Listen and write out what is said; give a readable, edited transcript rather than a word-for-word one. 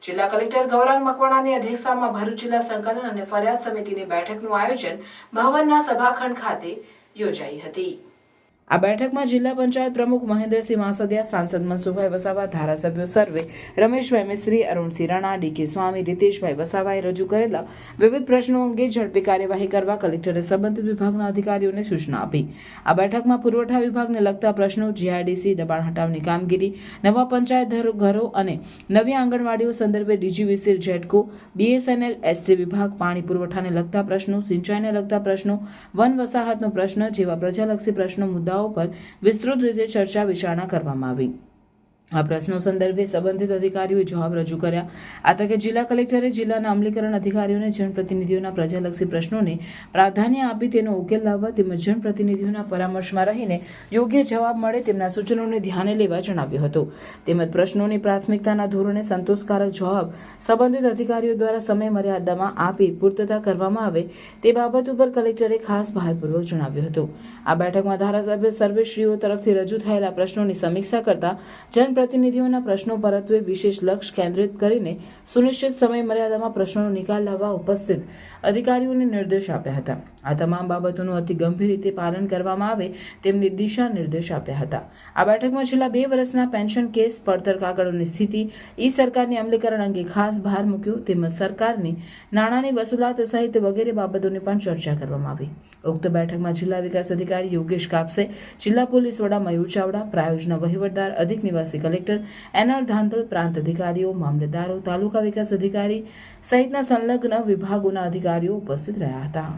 જિલ્લા કલેક્ટર ગૌરાંગ મકવાણાની અધ્યક્ષતામાં ભરૂચ જિલ્લા સંકલન અને ફરિયાદ સમિતિની બેઠકનું આયોજન ભવનના સભાખંડ ખાતે યોજાઈ હતી। આ બેઠકમાં જિલ્લા પંચાયત પ્રમુખ મહેન્દ્રસિંહ માસદિયા, સાંસદ મનસુખભાઈ વસાવા, ધારાસભ્યો સર્વે, રમેશભાઈ મિસ્ત્રી, અરુણસિંહ રાણા, ડીકે સ્વામી, રીતેશભાઈ વસાવાએ રજૂ કરેલા વિવિધ પ્રશ્નો અંગે ઝડપી કાર્યવાહી કરવા કલેક્ટરે સંબંધિત વિભાગના અધિકારીઓને સૂચના આપી। આ બેઠકમાં પુરવઠા વિભાગને લગતા પ્રશ્નો, જીઆઈડીસી, દબાણ હટાવની કામગીરી, નવા પંચાયત ઘરો અને નવી આંગણવાડીઓ સંદર્ભે ડીજીવીસી, જેટકો, બીએસએનએલ, એસટી વિભાગ, પાણી પુરવઠાને લગતા પ્રશ્નો, સિંચાઈને લગતા પ્રશ્નો, વન વસાહતનો પ્રશ્ન જેવા પ્રજાલક્ષી પ્રશ્નો મુદ્દાઓ પર વિસ્તૃત રીતે ચર્ચા વિચારણા કરવામાં આવી। આ પ્રશ્નો સંદર્ભે સંબંધિત અધિકારીઓએ જવાબ રજૂ કર્યા। આ તકે જિલ્લા કલેક્ટરે જિલ્લાના અમલીકરણ અધિકારીઓને જનપ્રતિનિધિઓના પ્રજાલક્ષી પ્રશ્નોને પ્રાધાન્ય આપી તેનો ઉકેલ લાવવા તેમજ જનપ્રતિનિધિઓના પરામર્શમાં રહીને યોગ્ય જવાબ મળે તેમના સૂચનોને ધ્યાને લેવા જણાવ્યું હતું। તેમજ પ્રશ્નોની પ્રાથમિકતાના ધોરણે સંતોષકારક જવાબ સંબંધિત અધિકારીઓ દ્વારા સમય મર્યાદામાં આપી પૂર્તતા કરવામાં આવે તે બાબત ઉપર કલેક્ટરે ખાસ ભારપૂર્વક જણાવ્યું હતું। આ બેઠકમાં ધારાસભ્ય સર્વેશ્રીઓ તરફથી રજૂ થયેલા પ્રશ્નોની સમીક્ષા કરતા પ્રતિનિધિઓના પ્રશ્નો પરત્વે વિશેષ લક્ષ્ય કેન્દ્રિત કરીને સુનિશ્ચિત સમય મર્યાદામાં પ્રશ્નોનો નિકાલ લાવવા ઉપસ્થિત અધિકારીઓને નિર્દેશ આપ્યા હતા। આ તમામ બાબતોનું અતિ ગંભીર રીતે પાલન કરવામાં આવે તેમની દિશા નિર્દેશ આપ્યા હતા। આ બેઠકમાં છેલ્લા 2 વર્ષના પેન્શન કેસ, પડતર કાગળોની સ્થિતિ, ઈ સરકારની અમલીકરણ અંગે ખાસ ભાર મૂક્યો તેમજ સરકારની નાણાંની વસૂલાત સહિત વગેરે બાબતોની પણ ચર્ચા કરવામાં આવી। ઉક્ત બેઠકમાં જિલ્લા વિકાસ અધિકારી યોગેશ કાપસે, જિલ્લા પોલીસ વડા મયુર ચાવડા, પ્રાયોજના વહીવટદાર, અધિક નિવાસી કલેક્ટર એનઆર ધાંધલ, પ્રાંત અધિકારીઓ, મામલતદારો, તાલુકા વિકાસ અધિકારી સહિતના સંલગ્ન વિભાગોના અધિકારીઓ ઉપસ્થિત રહ્યા હતા।